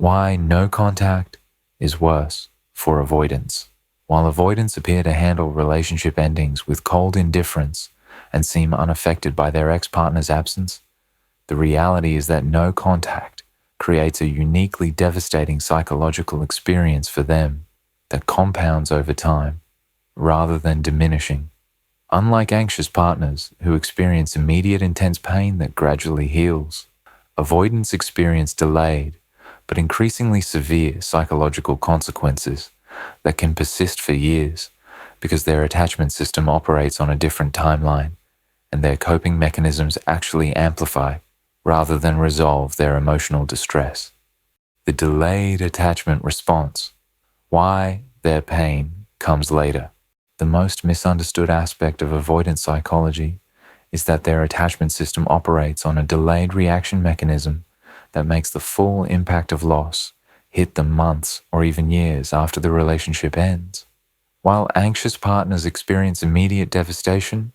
Why no contact is worse for avoidance. While avoidants appear to handle relationship endings with cold indifference and seem unaffected by their ex-partner's absence, the reality is that no contact creates a uniquely devastating psychological experience for them that compounds over time rather than diminishing. Unlike anxious partners who experience immediate intense pain that gradually heals, avoidants experience delayed but increasingly severe psychological consequences that can persist for years because their attachment system operates on a different timeline and their coping mechanisms actually amplify rather than resolve their emotional distress. The delayed attachment response. Why their pain comes later. The most misunderstood aspect of avoidant psychology is that their attachment system operates on a delayed reaction mechanism that makes the full impact of loss hit them months or even years after the relationship ends. While anxious partners experience immediate devastation,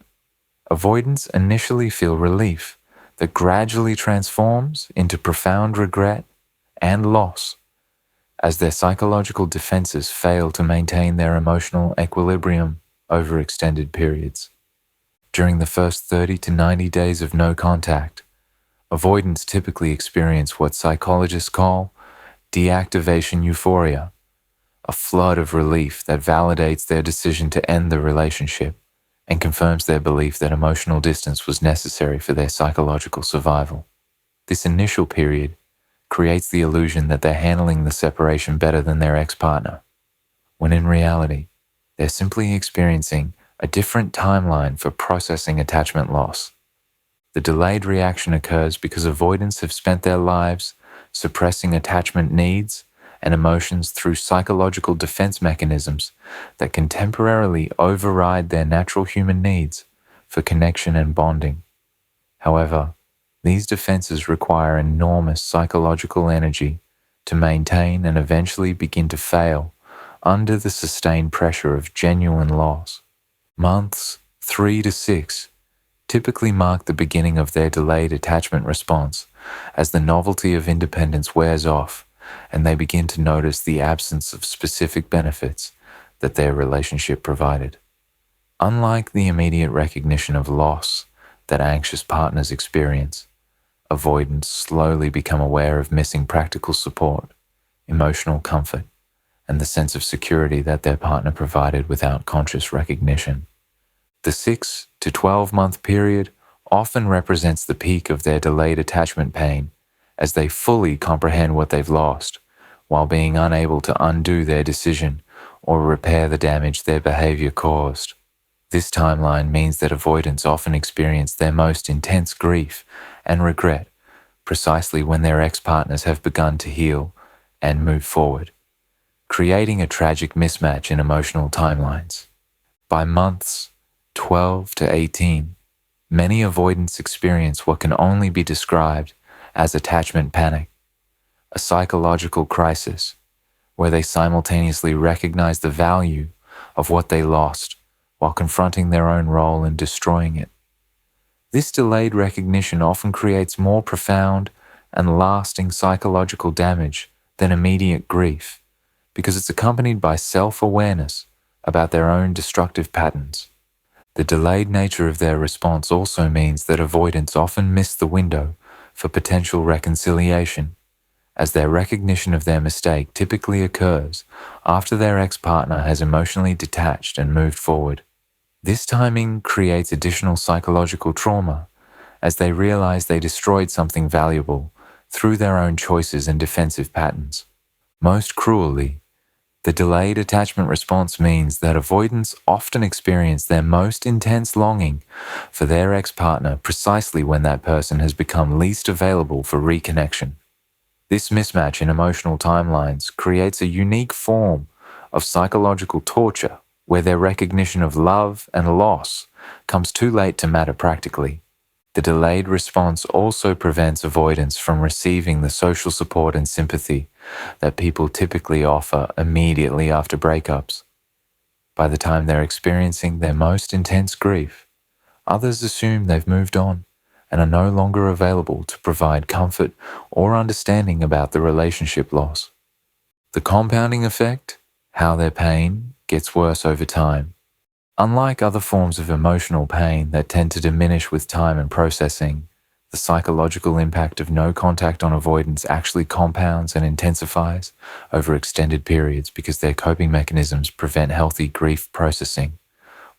avoidants initially feel relief that gradually transforms into profound regret and loss as their psychological defenses fail to maintain their emotional equilibrium over extended periods. During the first 30 to 90 days of no contact, avoidants typically experience what psychologists call deactivation euphoria, a flood of relief that validates their decision to end the relationship and confirms their belief that emotional distance was necessary for their psychological survival. This initial period creates the illusion that they're handling the separation better than their ex-partner, when in reality, they're simply experiencing a different timeline for processing attachment loss. The delayed reaction occurs because avoidants have spent their lives suppressing attachment needs and emotions through psychological defense mechanisms that can temporarily override their natural human needs for connection and bonding. However, these defenses require enormous psychological energy to maintain and eventually begin to fail under the sustained pressure of genuine loss. Months 3 to 6 typically mark the beginning of their delayed attachment response as the novelty of independence wears off and they begin to notice the absence of specific benefits that their relationship provided. Unlike the immediate recognition of loss that anxious partners experience, avoidants slowly become aware of missing practical support, emotional comfort, and the sense of security that their partner provided without conscious recognition. The 6 to 12-month period often represents the peak of their delayed attachment pain as they fully comprehend what they've lost while being unable to undo their decision or repair the damage their behavior caused. This timeline means that avoidants often experience their most intense grief and regret precisely when their ex-partners have begun to heal and move forward, creating a tragic mismatch in emotional timelines. By months 12 to 18, many avoidants experience what can only be described as attachment panic, a psychological crisis where they simultaneously recognize the value of what they lost while confronting their own role in destroying it. This delayed recognition often creates more profound and lasting psychological damage than immediate grief because it's accompanied by self-awareness about their own destructive patterns. The delayed nature of their response also means that avoidants often miss the window for potential reconciliation, as their recognition of their mistake typically occurs after their ex-partner has emotionally detached and moved forward. This timing creates additional psychological trauma as they realize they destroyed something valuable through their own choices and defensive patterns. Most cruelly, the delayed attachment response means that avoidants often experience their most intense longing for their ex-partner precisely when that person has become least available for reconnection. This mismatch in emotional timelines creates a unique form of psychological torture where their recognition of love and loss comes too late to matter practically. The delayed response also prevents avoidants from receiving the social support and sympathy that people typically offer immediately after breakups. By the time they're experiencing their most intense grief, others assume they've moved on and are no longer available to provide comfort or understanding about the relationship loss. The compounding effect, how their pain gets worse over time. Unlike other forms of emotional pain that tend to diminish with time and processing, the psychological impact of no contact on avoidance actually compounds and intensifies over extended periods because their coping mechanisms prevent healthy grief processing,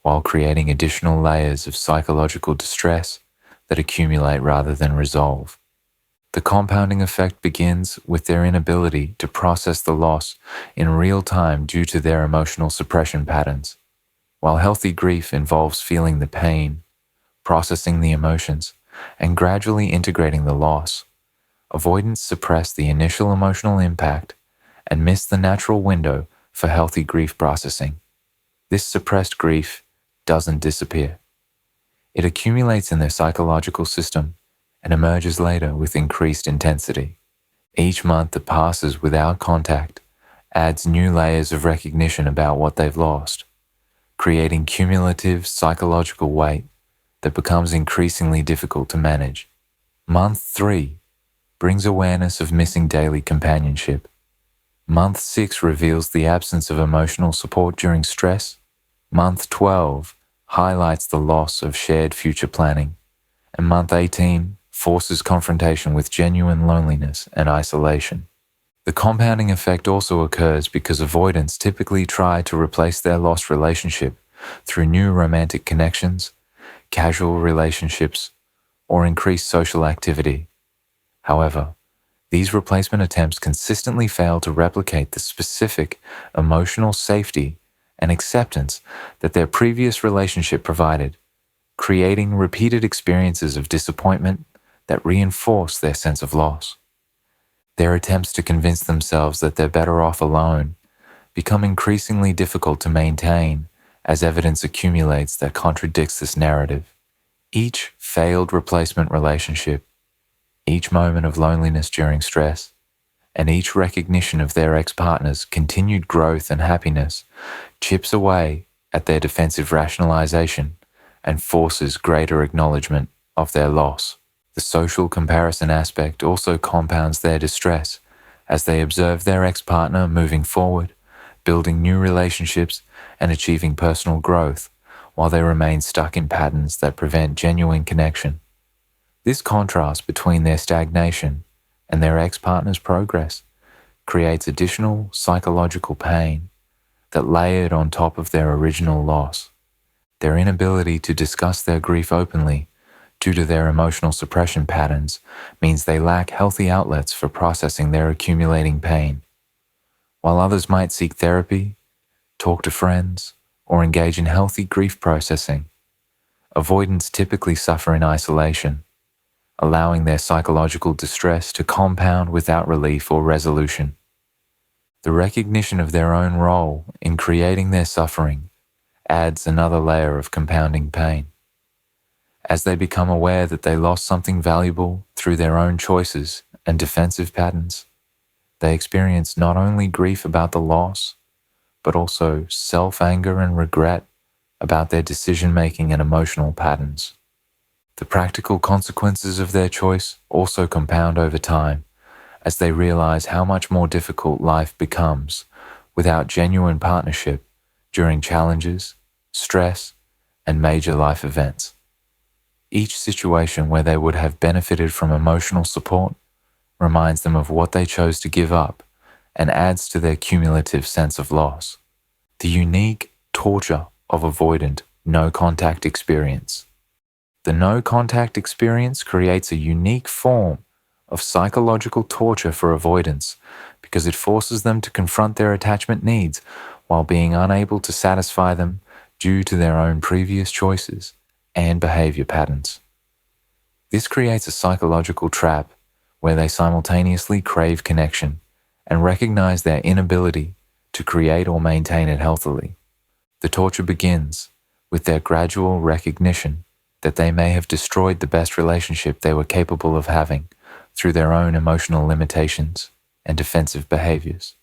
while creating additional layers of psychological distress that accumulate rather than resolve. The compounding effect begins with their inability to process the loss in real time due to their emotional suppression patterns. While healthy grief involves feeling the pain, processing the emotions, and gradually integrating the loss, avoidants suppress the initial emotional impact and miss the natural window for healthy grief processing. This suppressed grief doesn't disappear. It accumulates in their psychological system and emerges later with increased intensity. Each month that passes without contact adds new layers of recognition about what they've lost, creating cumulative psychological weight that becomes increasingly difficult to manage. Month 3 brings awareness of missing daily companionship. Month 6 reveals the absence of emotional support during stress. Month 12 highlights the loss of shared future planning. And month 18 forces confrontation with genuine loneliness and isolation. The compounding effect also occurs because avoidants typically try to replace their lost relationship through new romantic connections, casual relationships, or increased social activity. However, these replacement attempts consistently fail to replicate the specific emotional safety and acceptance that their previous relationship provided, creating repeated experiences of disappointment that reinforce their sense of loss. Their attempts to convince themselves that they're better off alone become increasingly difficult to maintain as evidence accumulates that contradicts this narrative. Each failed replacement relationship, each moment of loneliness during stress, and each recognition of their ex-partner's continued growth and happiness chips away at their defensive rationalization and forces greater acknowledgement of their loss. The social comparison aspect also compounds their distress as they observe their ex-partner moving forward, building new relationships, and achieving personal growth, while they remain stuck in patterns that prevent genuine connection. This contrast between their stagnation and their ex-partner's progress creates additional psychological pain that layered on top of their original loss. Their inability to discuss their grief openly due to their emotional suppression patterns means they lack healthy outlets for processing their accumulating pain. While others might seek therapy, talk to friends, or engage in healthy grief processing, avoidants typically suffer in isolation, allowing their psychological distress to compound without relief or resolution. The recognition of their own role in creating their suffering adds another layer of compounding pain. As they become aware that they lost something valuable through their own choices and defensive patterns, they experience not only grief about the loss, but also self-anger and regret about their decision-making and emotional patterns. The practical consequences of their choice also compound over time as they realize how much more difficult life becomes without genuine partnership during challenges, stress, and major life events. Each situation where they would have benefited from emotional support reminds them of what they chose to give up and adds to their cumulative sense of loss. The unique torture of avoidant no-contact experience. The no-contact experience creates a unique form of psychological torture for avoidants because it forces them to confront their attachment needs while being unable to satisfy them due to their own previous choices and behavior patterns. This creates a psychological trap where they simultaneously crave connection and recognize their inability to create or maintain it healthily. The torture begins with their gradual recognition that they may have destroyed the best relationship they were capable of having through their own emotional limitations and defensive behaviors.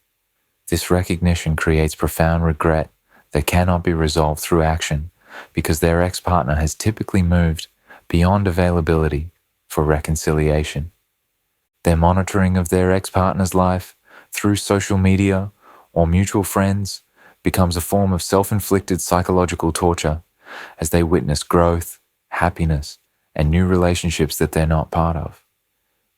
This recognition creates profound regret that cannot be resolved through action because their ex-partner has typically moved beyond availability for reconciliation. Their monitoring of their ex-partner's life through social media or mutual friends becomes a form of self-inflicted psychological torture as they witness growth, happiness, and new relationships that they're not part of.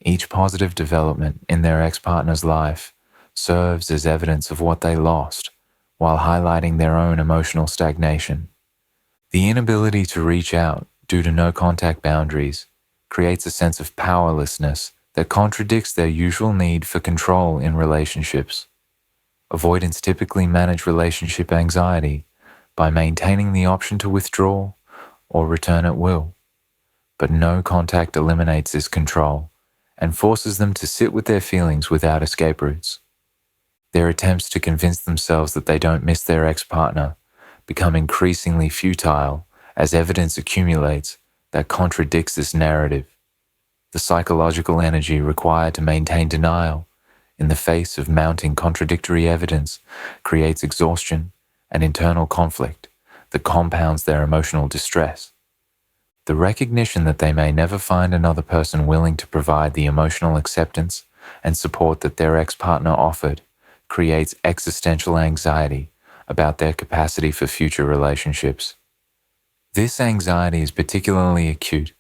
Each positive development in their ex-partner's life serves as evidence of what they lost, while highlighting their own emotional stagnation. The inability to reach out due to no contact boundaries creates a sense of powerlessness that contradicts their usual need for control in relationships. Avoidants typically manage relationship anxiety by maintaining the option to withdraw or return at will. But no contact eliminates this control and forces them to sit with their feelings without escape routes. Their attempts to convince themselves that they don't miss their ex-partner become increasingly futile as evidence accumulates that contradicts this narrative. The psychological energy required to maintain denial in the face of mounting contradictory evidence creates exhaustion and internal conflict that compounds their emotional distress. The recognition that they may never find another person willing to provide the emotional acceptance and support that their ex-partner offered creates existential anxiety about their capacity for future relationships. This anxiety is particularly acute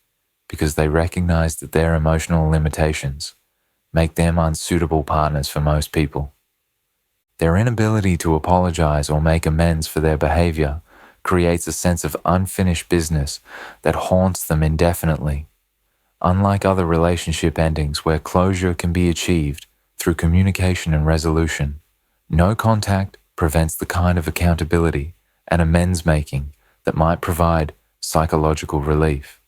because they recognize that their emotional limitations make them unsuitable partners for most people. Their inability to apologize or make amends for their behavior creates a sense of unfinished business that haunts them indefinitely. Unlike other relationship endings where closure can be achieved through communication and resolution, no contact prevents the kind of accountability and amends making that might provide psychological relief.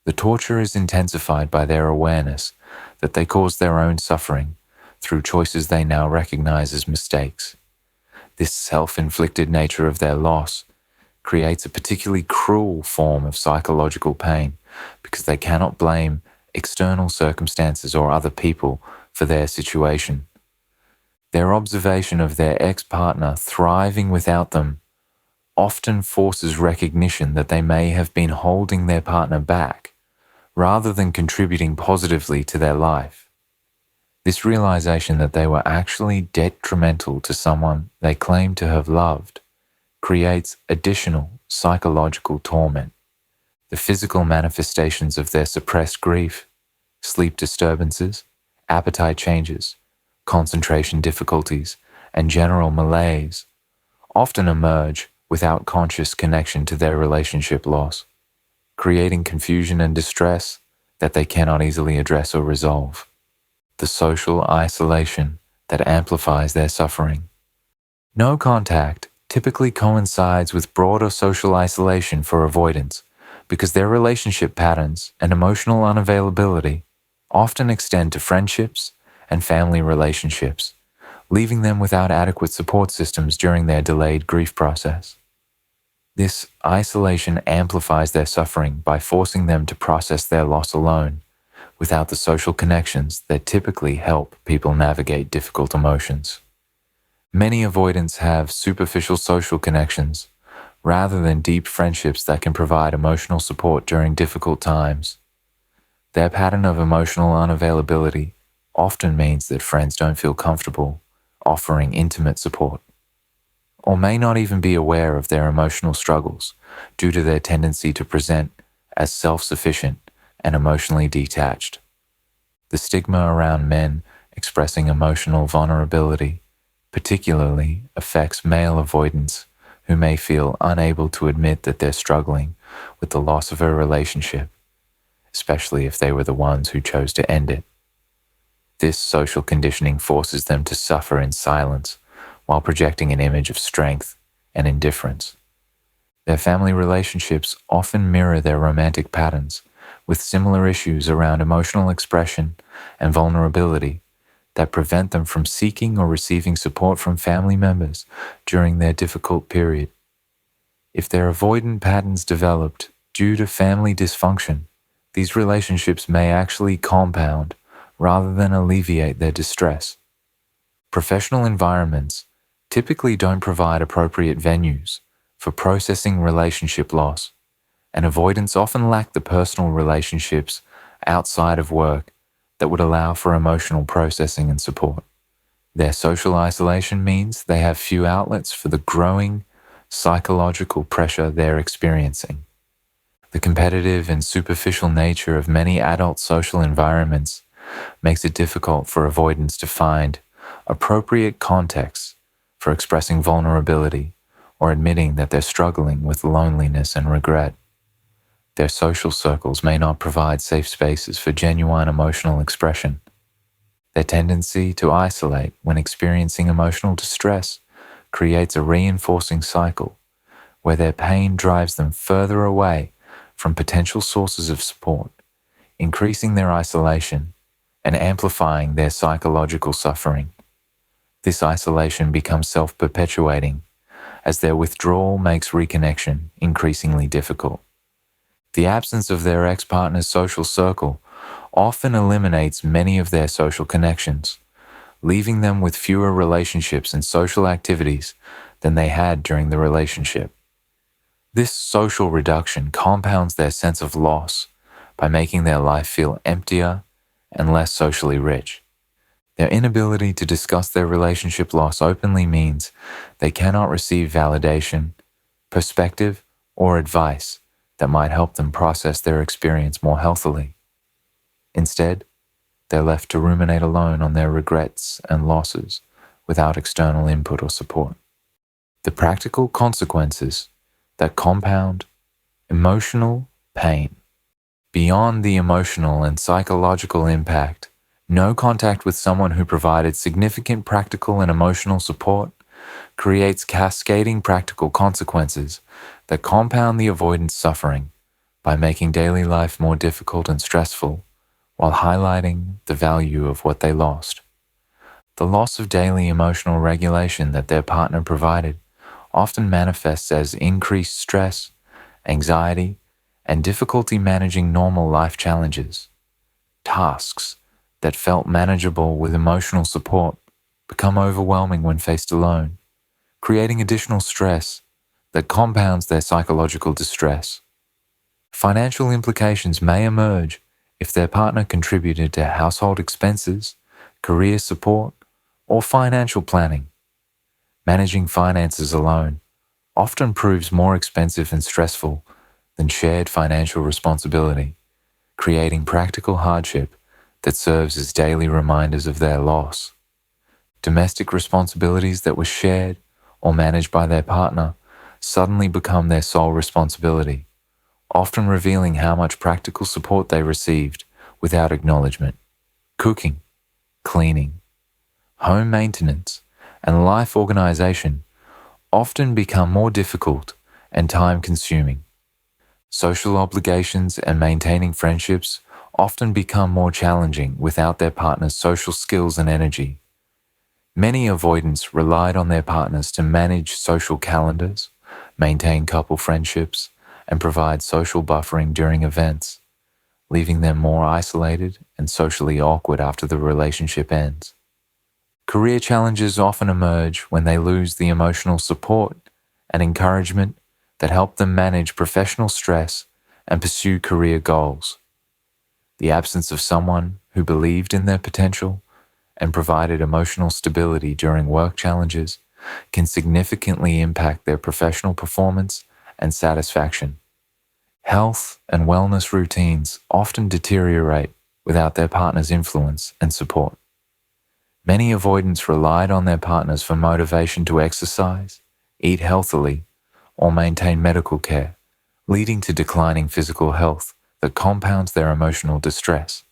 The torture is intensified by their awareness that they caused their own suffering through choices they now recognize as mistakes. This self-inflicted nature of their loss creates a particularly cruel form of psychological pain because they cannot blame external circumstances or other people for their situation. Their observation of their ex-partner thriving without them often forces recognition that they may have been holding their partner back rather than contributing positively to their life. This realization that they were actually detrimental to someone they claim to have loved creates additional psychological torment. The physical manifestations of their suppressed grief, sleep disturbances, appetite changes, concentration difficulties, and general malaise often emerge without conscious connection to their relationship loss, creating confusion and distress that they cannot easily address or resolve. The social isolation that amplifies their suffering. No contact typically coincides with broader social isolation for avoidants because their relationship patterns and emotional unavailability often extend to friendships and family relationships, leaving them without adequate support systems during their delayed grief process. This isolation amplifies their suffering by forcing them to process their loss alone, without the social connections that typically help people navigate difficult emotions. Many avoidants have superficial social connections, rather than deep friendships that can provide emotional support during difficult times. Their pattern of emotional unavailability often means that friends don't feel comfortable offering intimate support, or may not even be aware of their emotional struggles due to their tendency to present as self-sufficient and emotionally detached. The stigma around men expressing emotional vulnerability particularly affects male avoidants who may feel unable to admit that they're struggling with the loss of a relationship, especially if they were the ones who chose to end it. This social conditioning forces them to suffer in silence while projecting an image of strength and indifference. Their family relationships often mirror their romantic patterns, with similar issues around emotional expression and vulnerability that prevent them from seeking or receiving support from family members during their difficult period. If their avoidant patterns developed due to family dysfunction, these relationships may actually compound rather than alleviate their distress. Professional environments typically don't provide appropriate venues for processing relationship loss, and avoidants often lack the personal relationships outside of work that would allow for emotional processing and support. Their social isolation means they have few outlets for the growing psychological pressure they're experiencing. The competitive and superficial nature of many adult social environments makes it difficult for avoidants to find appropriate contexts for expressing vulnerability or admitting that they're struggling with loneliness and regret. Their social circles may not provide safe spaces for genuine emotional expression. Their tendency to isolate when experiencing emotional distress creates a reinforcing cycle where their pain drives them further away from potential sources of support, increasing their isolation and amplifying their psychological suffering. This isolation becomes self-perpetuating as their withdrawal makes reconnection increasingly difficult. The absence of their ex-partner's social circle often eliminates many of their social connections, leaving them with fewer relationships and social activities than they had during the relationship. This social reduction compounds their sense of loss by making their life feel emptier and less socially rich. Their inability to discuss their relationship loss openly means they cannot receive validation, perspective, or advice that might help them process their experience more healthily. Instead, they're left to ruminate alone on their regrets and losses without external input or support. The practical consequences that compound emotional pain. Beyond the emotional and psychological impact, no contact with someone who provided significant practical and emotional support creates cascading practical consequences that compound the avoidance suffering by making daily life more difficult and stressful while highlighting the value of what they lost. The loss of daily emotional regulation that their partner provided often manifests as increased stress, anxiety, and difficulty managing normal life challenges. Tasks that felt manageable with emotional support become overwhelming when faced alone, creating additional stress that compounds their psychological distress. Financial implications may emerge if their partner contributed to household expenses, career support, or financial planning. Managing finances alone often proves more expensive and stressful than shared financial responsibility, creating practical hardship that serves as daily reminders of their loss. Domestic responsibilities that were shared or managed by their partner suddenly become their sole responsibility, often revealing how much practical support they received without acknowledgement. Cooking, cleaning, home maintenance, and life organization often become more difficult and time-consuming. Social obligations and maintaining friendships often become more challenging without their partner's social skills and energy. Many avoidants relied on their partners to manage social calendars, maintain couple friendships, and provide social buffering during events, leaving them more isolated and socially awkward after the relationship ends. Career challenges often emerge when they lose the emotional support and encouragement that help them manage professional stress and pursue career goals. The absence of someone who believed in their potential and provided emotional stability during work challenges can significantly impact their professional performance and satisfaction. Health and wellness routines often deteriorate without their partner's influence and support. Many avoidants relied on their partners for motivation to exercise, eat healthily, or maintain medical care, leading to declining physical health that compounds their emotional distress.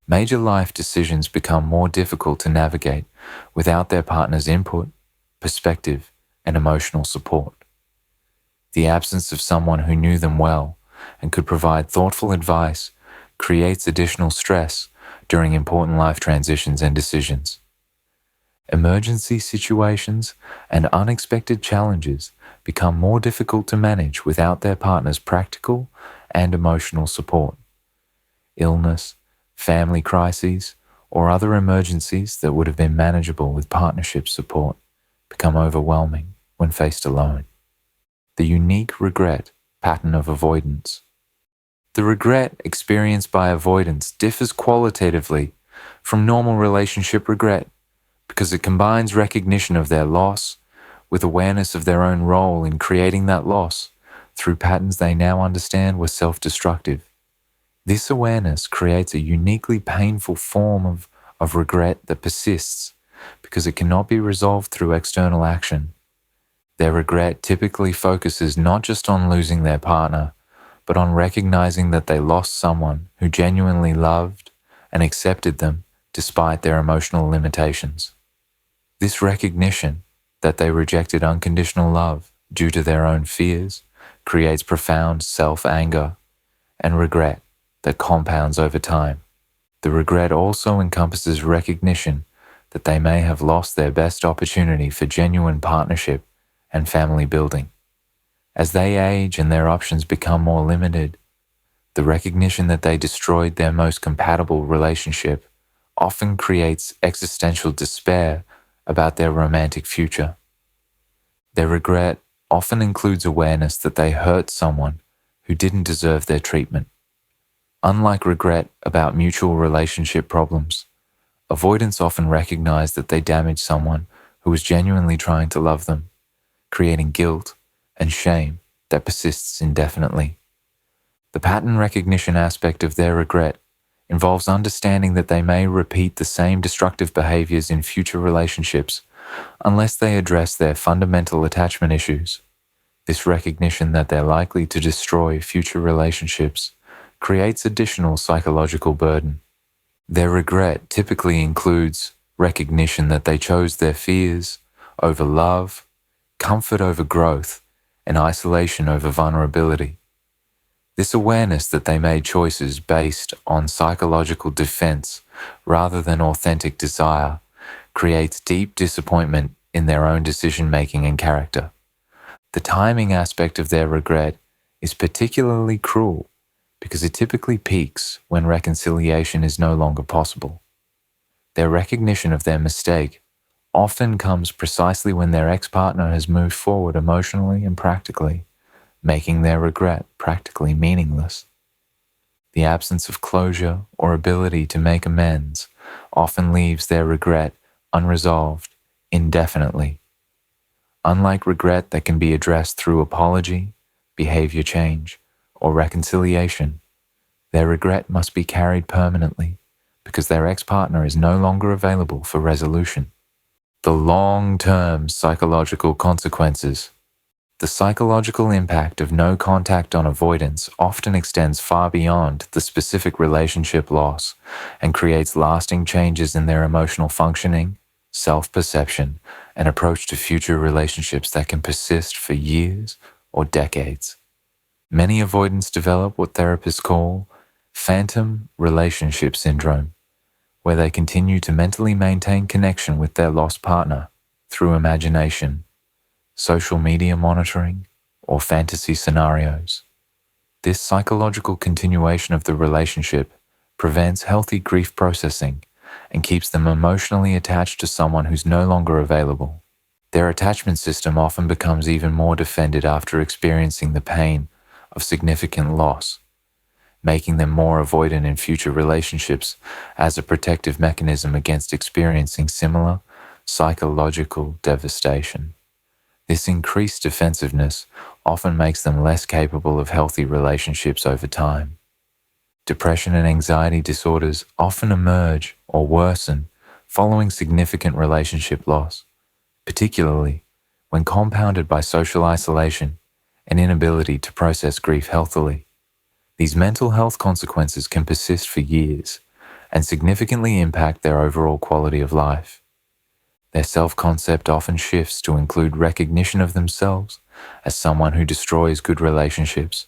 Major life decisions become more difficult to navigate without their partner's input, perspective, and emotional support. The absence of someone who knew them well and could provide thoughtful advice creates additional stress during important life transitions and decisions. Emergency situations and unexpected challenges become more difficult to manage without their partner's practical and emotional support. Illness, family crises, or other emergencies that would have been manageable with partnership support become overwhelming when faced alone. The unique regret pattern of avoidance. The regret experienced by avoidance differs qualitatively from normal relationship regret because it combines recognition of their loss with awareness of their own role in creating that loss through patterns they now understand were self-destructive. This awareness creates a uniquely painful form of regret that persists because it cannot be resolved through external action. Their regret typically focuses not just on losing their partner, but on recognizing that they lost someone who genuinely loved and accepted them despite their emotional limitations. This recognition that they rejected unconditional love due to their own fears creates profound self-anger and regret that compounds over time. The regret also encompasses recognition that they may have lost their best opportunity for genuine partnership and family building. As they age and their options become more limited, the recognition that they destroyed their most compatible relationship often creates existential despair about their romantic future. Their regret often includes awareness that they hurt someone who didn't deserve their treatment. Unlike regret about mutual relationship problems, avoidants often recognize that they damaged someone who was genuinely trying to love them, creating guilt and shame that persists indefinitely. The pattern recognition aspect of their regret involves understanding that they may repeat the same destructive behaviors in future relationships unless they address their fundamental attachment issues. This recognition that they're likely to destroy future relationships creates additional psychological burden. Their regret typically includes recognition that they chose their fears over love, comfort over growth, and isolation over vulnerability. This awareness that they made choices based on psychological defense rather than authentic desire creates deep disappointment in their own decision-making and character. The timing aspect of their regret is particularly cruel because it typically peaks when reconciliation is no longer possible. Their recognition of their mistake often comes precisely when their ex-partner has moved forward emotionally and practically, making their regret practically meaningless. The absence of closure or ability to make amends often leaves their regret unresolved indefinitely. Unlike regret that can be addressed through apology, behavior change, or reconciliation, their regret must be carried permanently because their ex-partner is no longer available for resolution. The long-term psychological consequences. The psychological impact of no contact on avoidance often extends far beyond the specific relationship loss and creates lasting changes in their emotional functioning, self-perception, and approach to future relationships that can persist for years or decades. Many avoidants develop what therapists call phantom relationship syndrome, where they continue to mentally maintain connection with their lost partner through imagination, social media monitoring, or fantasy scenarios. This psychological continuation of the relationship prevents healthy grief processing and keeps them emotionally attached to someone who's no longer available. Their attachment system often becomes even more defended after experiencing the pain of significant loss, making them more avoidant in future relationships as a protective mechanism against experiencing similar psychological devastation. This increased defensiveness often makes them less capable of healthy relationships over time. Depression and anxiety disorders often emerge or worsen following significant relationship loss, particularly when compounded by social isolation and inability to process grief healthily. These mental health consequences can persist for years and significantly impact their overall quality of life. Their self-concept often shifts to include recognition of themselves as someone who destroys good relationships,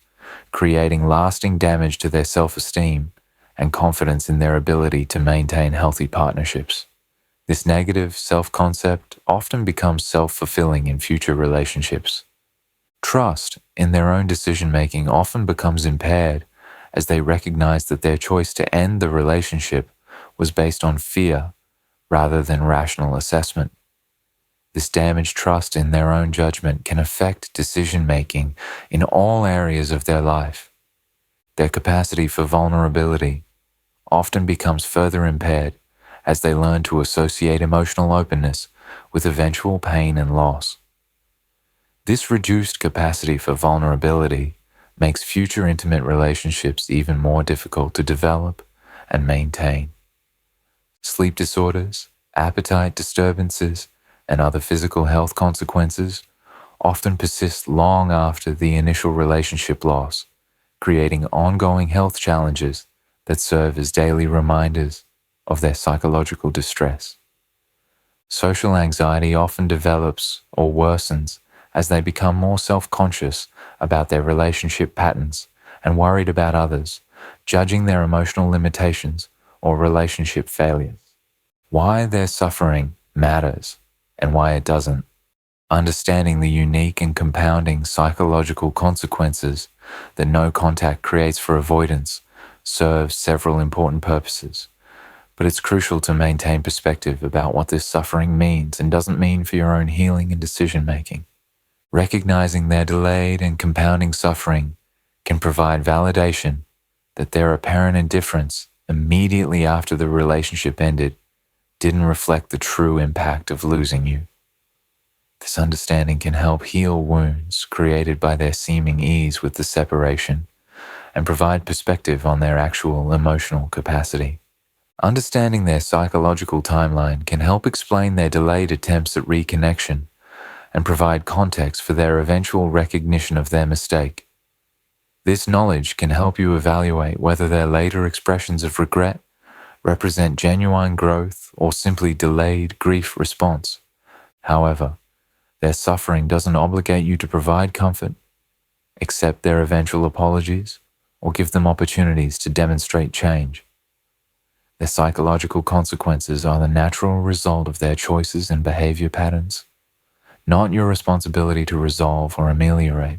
creating lasting damage to their self-esteem and confidence in their ability to maintain healthy partnerships. This negative self-concept often becomes self-fulfilling in future relationships. Trust in their own decision-making often becomes impaired as they recognize that their choice to end the relationship was based on fear rather than rational assessment. This damaged trust in their own judgment can affect decision-making in all areas of their life. Their capacity for vulnerability often becomes further impaired as they learn to associate emotional openness with eventual pain and loss. This reduced capacity for vulnerability makes future intimate relationships even more difficult to develop and maintain. Sleep disorders, appetite disturbances, and other physical health consequences often persist long after the initial relationship loss, creating ongoing health challenges that serve as daily reminders of their psychological distress. Social anxiety often develops or worsens as they become more self-conscious about their relationship patterns and worried about others, judging their emotional limitations or relationship failures. Why their suffering matters and why it doesn't. Understanding the unique and compounding psychological consequences that no contact creates for avoidance serves several important purposes, but it's crucial to maintain perspective about what this suffering means and doesn't mean for your own healing and decision-making. Recognizing their delayed and compounding suffering can provide validation that their apparent indifference immediately after the relationship ended didn't reflect the true impact of losing you. This understanding can help heal wounds created by their seeming ease with the separation and provide perspective on their actual emotional capacity. Understanding their psychological timeline can help explain their delayed attempts at reconnection and provide context for their eventual recognition of their mistake. This knowledge can help you evaluate whether their later expressions of regret represent genuine growth or simply delayed grief response. However, their suffering doesn't obligate you to provide comfort, accept their eventual apologies, or give them opportunities to demonstrate change. Their psychological consequences are the natural result of their choices and behavior patterns, not your responsibility to resolve or ameliorate.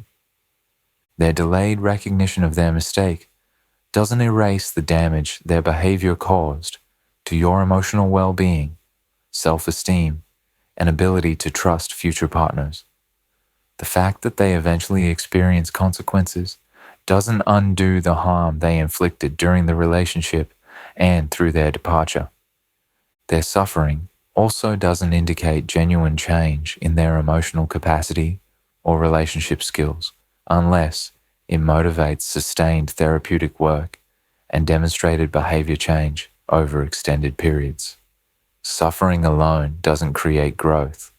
Their delayed recognition of their mistake doesn't erase the damage their behavior caused to your emotional well-being, self-esteem, and ability to trust future partners. The fact that they eventually experience consequences doesn't undo the harm they inflicted during the relationship and through their departure. Their suffering also doesn't indicate genuine change in their emotional capacity or relationship skills, unless it motivates sustained therapeutic work and demonstrated behavior change over extended periods. Suffering alone doesn't create growth.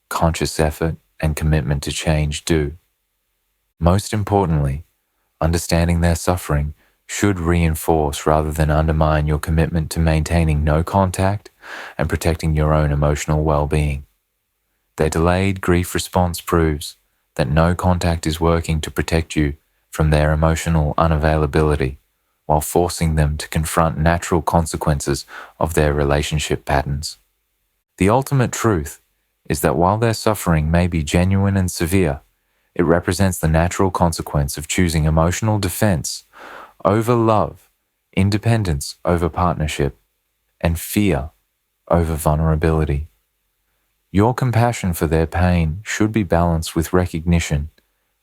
Conscious effort and commitment to change do. Most importantly, understanding their suffering should reinforce rather than undermine your commitment to maintaining no contact and protecting your own emotional well-being. Their delayed grief response proves that no contact is working to protect you from their emotional unavailability while forcing them to confront natural consequences of their relationship patterns. The ultimate truth is that while their suffering may be genuine and severe, it represents the natural consequence of choosing emotional defense over love, independence over partnership, and fear over vulnerability. Your compassion for their pain should be balanced with recognition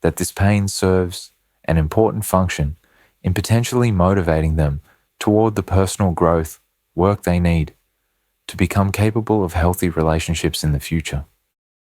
that this pain serves an important function in potentially motivating them toward the personal growth work they need to become capable of healthy relationships in the future.